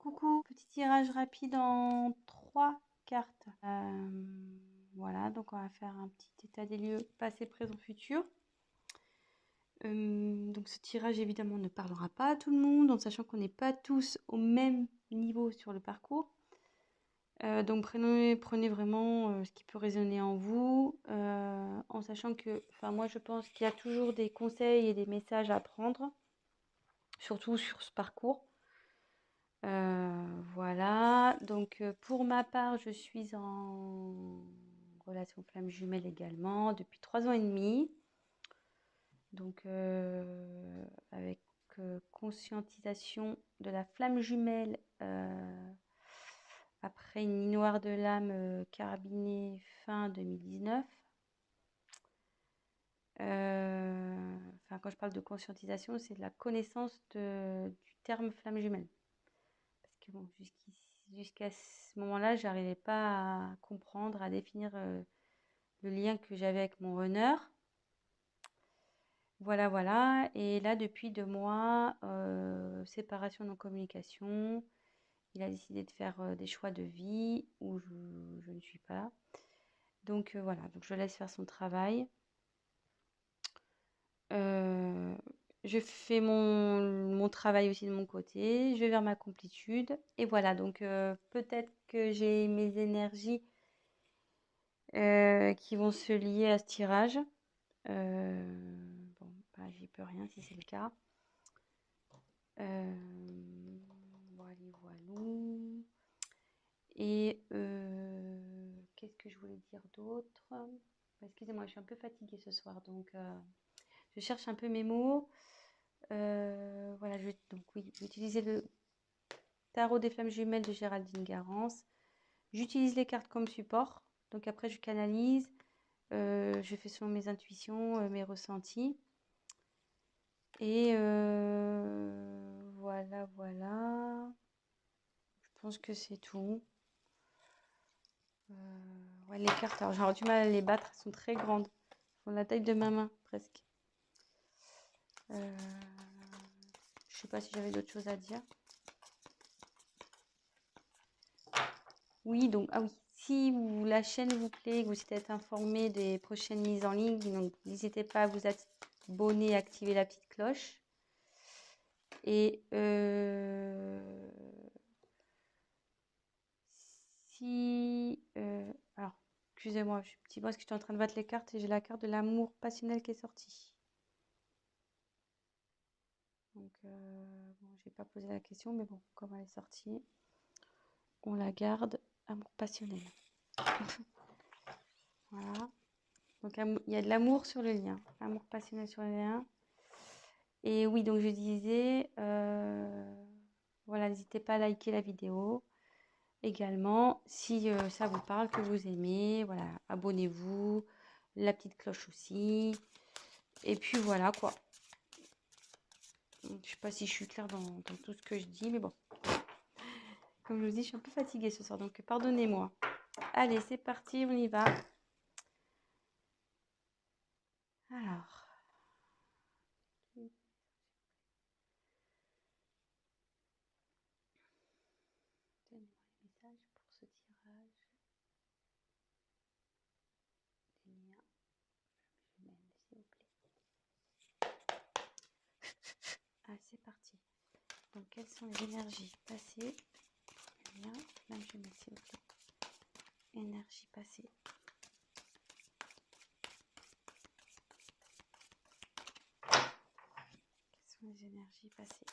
Coucou, petit tirage rapide en 3 cartes. Voilà, donc on va faire un petit état des lieux passé, présent, futur. Donc ce tirage évidemment ne parlera pas à tout le monde, en sachant qu'on n'est pas tous au même niveau sur le parcours. Donc prenez vraiment ce qui peut résonner en vous, en sachant que, moi je pense qu'il y a toujours des conseils et des messages à prendre, surtout sur ce parcours. Voilà, donc pour ma part, je suis en relation flamme jumelle également depuis 3 ans et demi. Donc avec conscientisation de la flamme jumelle après une nuit noire de l'âme carabinée fin 2019. Quand je parle de conscientisation, c'est de la connaissance du terme flamme jumelle. Parce que bon, jusqu'à ce moment-là, j'arrivais pas à comprendre, à définir le lien que j'avais avec mon runner. Voilà, voilà. Et là, depuis 2 mois, séparation non-communication. Il a décidé de faire des choix de vie où je ne suis pas. Donc voilà, donc je laisse faire son travail. Je fais mon travail aussi de mon côté. Je vais vers ma complétude. Et voilà, donc peut-être que j'ai mes énergies qui vont se lier à ce tirage. Bon, j'y peux rien si c'est le cas. Voilà, voilà. Et qu'est-ce que je voulais dire d'autre? Excusez-moi, je suis un peu fatiguée ce soir, donc je cherche un peu mes mots. Voilà, je vais utiliser le tarot des flammes jumelles de Géraldine Garance. J'utilise les cartes comme support, donc après je canalise. Je fais selon mes intuitions, mes ressentis. Et voilà, voilà. Je pense que c'est tout. Ouais, les cartes, alors j'aurais du mal à les battre, elles sont très grandes. Elles font la taille de ma main, presque. Je sais pas si j'avais d'autres choses à dire. Oui, donc, oui. Si la chaîne vous plaît, que vous êtes informé des prochaines mises en ligne, donc n'hésitez pas à vous abonner et activer la petite cloche. Et alors, excusez-moi, je suis petit parce que je suis en train de battre les cartes et j'ai la carte de l'amour passionnel qui est sortie. Donc, bon, j'ai pas posé la question, mais bon, comme elle est sortie, on la garde. Amour passionnel. Voilà. Donc, il y a de l'amour sur le lien. Amour passionnel sur le lien. Et oui, donc je disais, voilà, n'hésitez pas à liker la vidéo. Également, si ça vous parle, que vous aimez, voilà, abonnez-vous, la petite cloche aussi. Et puis voilà quoi. Je sais pas si je suis claire dans tout ce que je dis, mais bon. Comme je vous dis, je suis un peu fatiguée ce soir, donc pardonnez-moi. Allez, c'est parti, on y va. Alors. Donnez-moi les messages pour ce tirage. Des liens. S'il vous plaît. Ah, c'est parti. Donc, quelles sont les énergies passées? Lien, même je mets s'il vous plaît. Énergie passée. Quelles sont les énergies passées?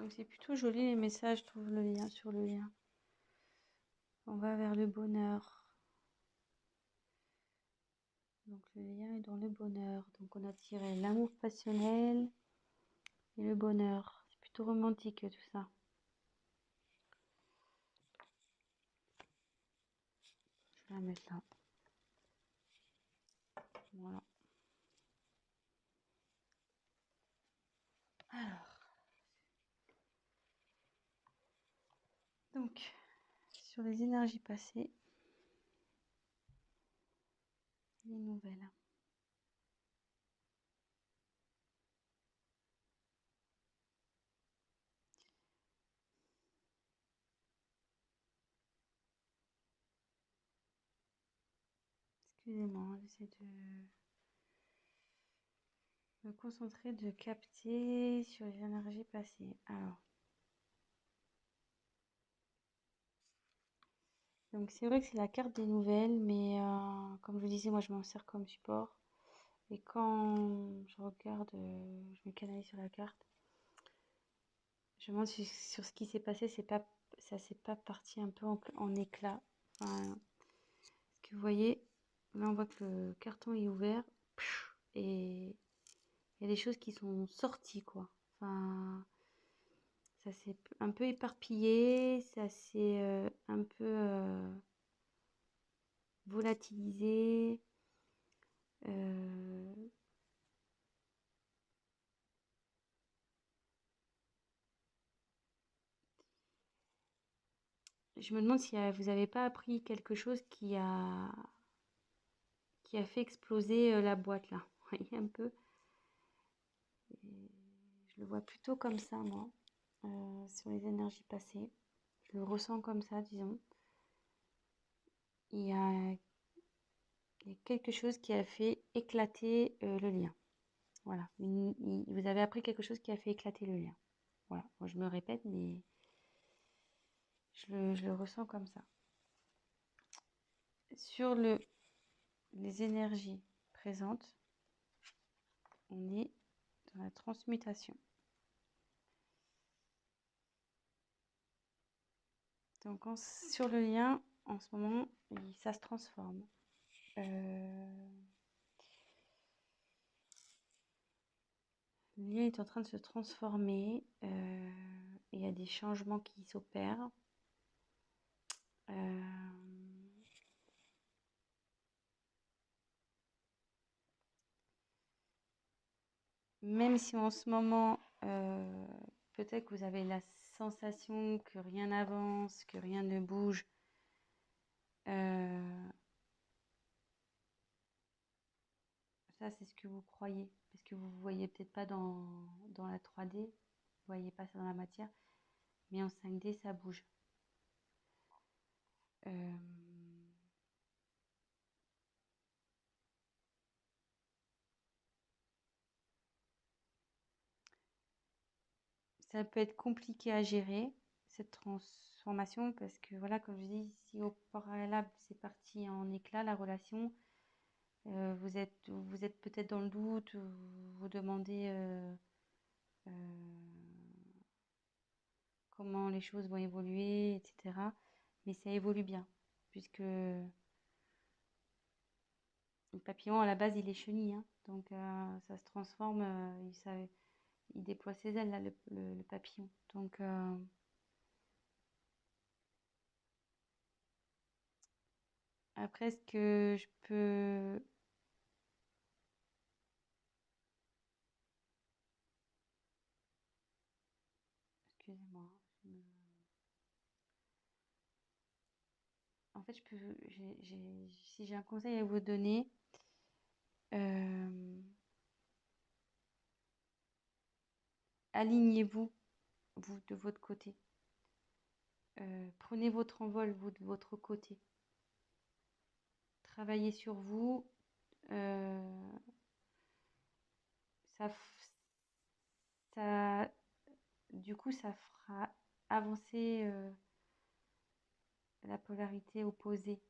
Donc c'est plutôt joli les messages, je trouve, le lien sur le lien. On va vers le bonheur. Donc le lien est dans le bonheur. Donc on a tiré l'amour passionnel et le bonheur. C'est plutôt romantique tout ça. Je vais la mettre là. Voilà. Alors, donc, sur les énergies passées, les nouvelles. Excusez-moi, j'essaie de me concentrer, de capter sur les énergies passées. Alors, donc c'est vrai que c'est la carte des nouvelles, mais comme je vous disais, moi je m'en sers comme support. Et quand je regarde, je me canalise sur la carte, je me demande sur ce qui s'est passé, ça s'est pas parti un peu en éclats. Enfin, ce que vous voyez, là on voit que le carton est ouvert et il y a des choses qui sont sorties, quoi. Enfin, ça s'est un peu éparpillé, ça s'est un peu volatilisé. euh, je me demande si vous n'avez pas appris quelque chose qui a fait exploser la boîte là. Vous voyez un peu. Et je le vois plutôt comme ça, moi, sur les énergies passées. Je le ressens comme ça, disons. Il y a, il y a quelque chose qui a fait éclater le lien. Voilà. Vous avez appris quelque chose qui a fait éclater le lien. Voilà. Moi, je me répète, mais je le ressens comme ça. Sur les énergies présentes, on est dans la transmutation. Donc sur le lien, en ce moment, ça se transforme. Le lien est en train de se transformer. Il y a des changements qui s'opèrent. Même si en ce moment, peut-être que vous avez la sensation que rien n'avance, que rien ne bouge. Ça, c'est ce que vous croyez. Parce que vous ne voyez peut-être pas dans la 3D. Vous ne voyez pas ça dans la matière. Mais en 5D, ça bouge. Euh, Ça peut être compliqué à gérer, cette transformation, parce que voilà, comme je dis, si au préalable c'est parti en éclat, la relation, vous êtes peut-être dans le doute, vous vous demandez euh, comment les choses vont évoluer, etc. Mais ça évolue bien, puisque le papillon, à la base, il est chenille, hein, donc ça se transforme, il déploie ses ailes, là, le papillon. Donc, après, ce que je peux... Excusez-moi. En fait, si j'ai un conseil à vous donner, euh, alignez-vous, vous, de votre côté. Prenez votre envol, vous, de votre côté. Travaillez sur vous. euh, ça, ça, du coup, ça fera avancer la polarité opposée.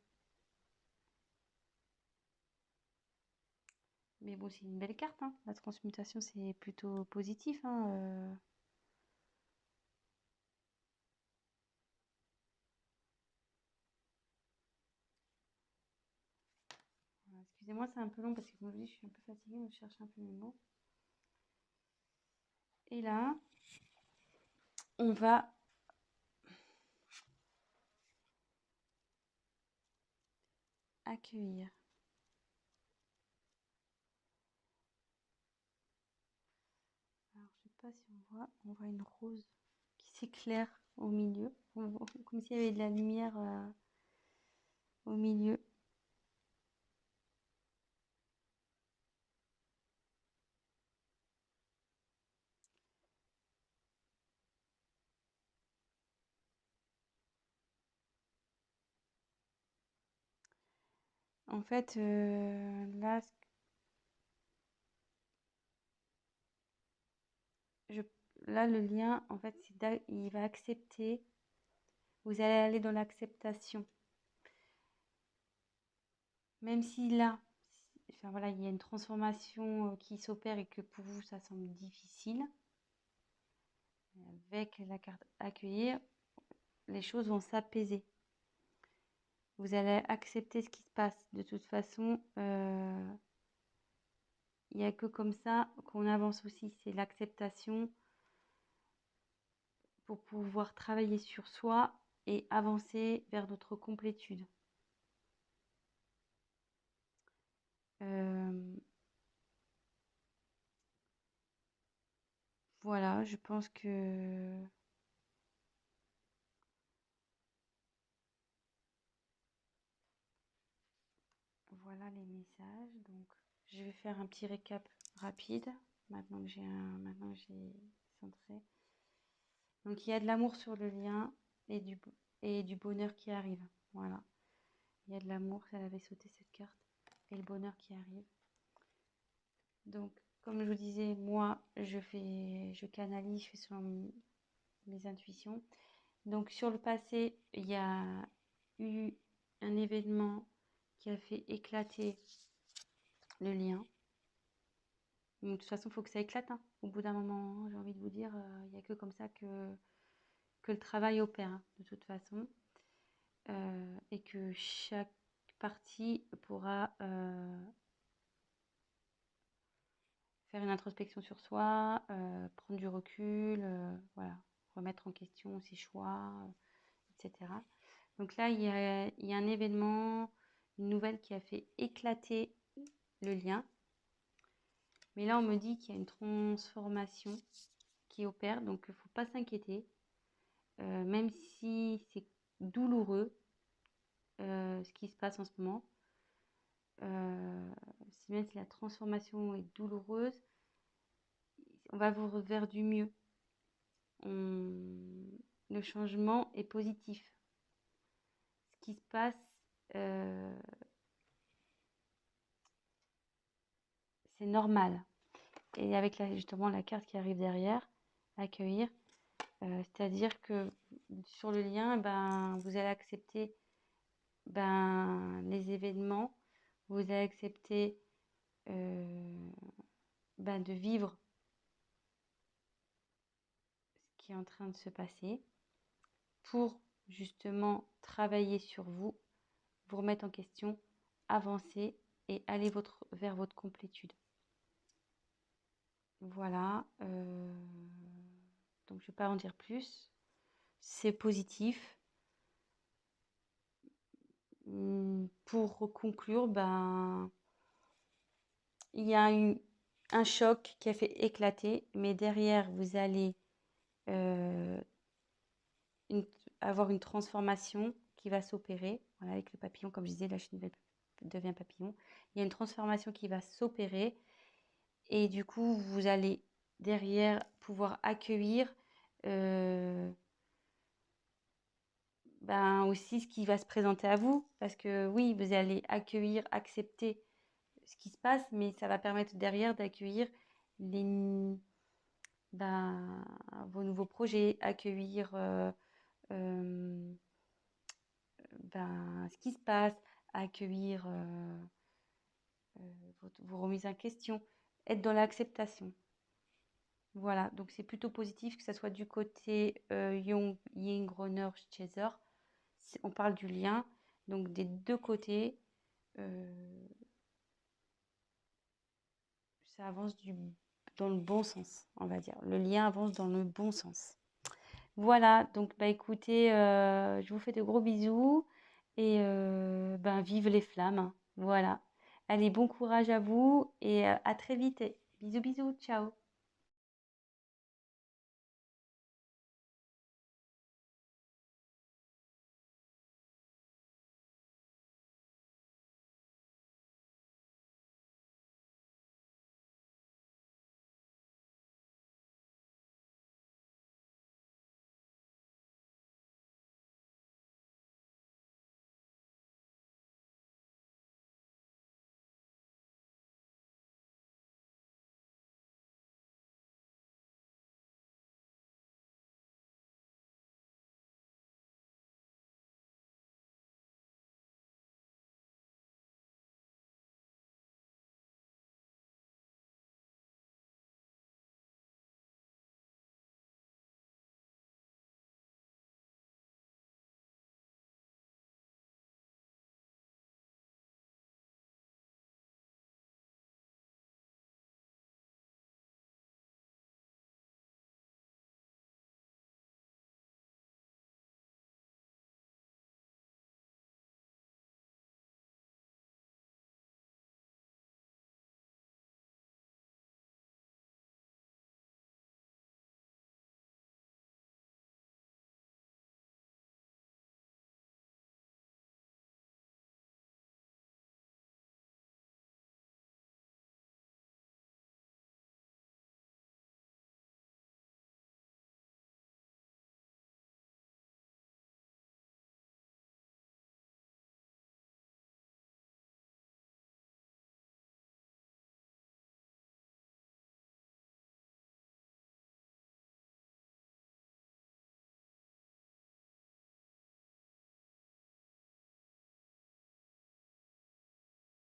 Mais bon, c'est une belle carte, hein. La transmutation, c'est plutôt positif, hein. Excusez-moi, c'est un peu long parce que comme je vous dis, je suis un peu fatiguée, donc je cherche un peu mes mots. Et là, on va accueillir. Alors, je sais pas si on voit une rose qui s'éclaire au milieu, comme s'il y avait de la lumière au milieu. En fait, là, je, là, le lien, en fait, il va accepter. Vous allez aller dans l'acceptation. Même si là, enfin voilà, il y a une transformation qui s'opère et que pour vous, ça semble difficile, avec la carte accueillir, les choses vont s'apaiser. Vous allez accepter ce qui se passe. De toute façon, il n'y a que comme ça qu'on avance aussi. C'est l'acceptation pour pouvoir travailler sur soi et avancer vers notre complétude. Voilà, je pense que voilà les messages. Donc, je vais faire un petit récap rapide. Maintenant que j'ai centré. Donc, il y a de l'amour sur le lien et du bonheur qui arrive. Voilà. Il y a de l'amour, elle avait sauté cette carte. Et le bonheur qui arrive. Donc, comme je vous disais, moi, je canalise, je fais selon mes intuitions. Donc, sur le passé, il y a eu un événement qui a fait éclater le lien. Donc, de toute façon, il faut que ça éclate, hein. Au bout d'un moment, j'ai envie de vous dire, il n'y a que comme ça que le travail opère, hein, de toute façon. Et que chaque partie pourra faire une introspection sur soi, prendre du recul, voilà, remettre en question ses choix, etc. Donc là, il y a un événement, une nouvelle qui a fait éclater le lien. Mais là, on me dit qu'il y a une transformation qui opère, donc il ne faut pas s'inquiéter. Même si c'est douloureux, ce qui se passe en ce moment, même si la transformation est douloureuse, on va vous vers du mieux. Le changement est positif. Ce qui se passe, euh, c'est normal. Et avec justement la carte qui arrive derrière, accueillir, c'est-à-dire que sur le lien, ben, vous allez accepter les événements, vous allez accepter de vivre ce qui est en train de se passer pour justement travailler sur vous, vous remettre en question, avancer et aller vers votre complétude. Voilà. Donc je ne vais pas en dire plus. C'est positif. Pour conclure, il y a un choc qui a fait éclater, mais derrière, vous allez avoir une transformation qui va s'opérer. Voilà, avec le papillon, comme je disais, la chenille devient papillon. Il y a une transformation qui va s'opérer et du coup, vous allez derrière pouvoir accueillir aussi ce qui va se présenter à vous. Parce que oui, vous allez accueillir, accepter ce qui se passe, mais ça va permettre derrière d'accueillir les, vos nouveaux projets, accueillir ce qui se passe, accueillir vos remises en question, être dans l'acceptation. Voilà, donc c'est plutôt positif que ça soit du côté Jung, Ying, Groner, Chaser. On parle du lien, donc des deux côtés. ça avance dans le bon sens, on va dire. Le lien avance dans le bon sens. Voilà, donc bah écoutez, je vous fais de gros bisous et ben vive les flammes. Voilà. Allez, bon courage à vous et à très vite. Bisous, bisous, ciao.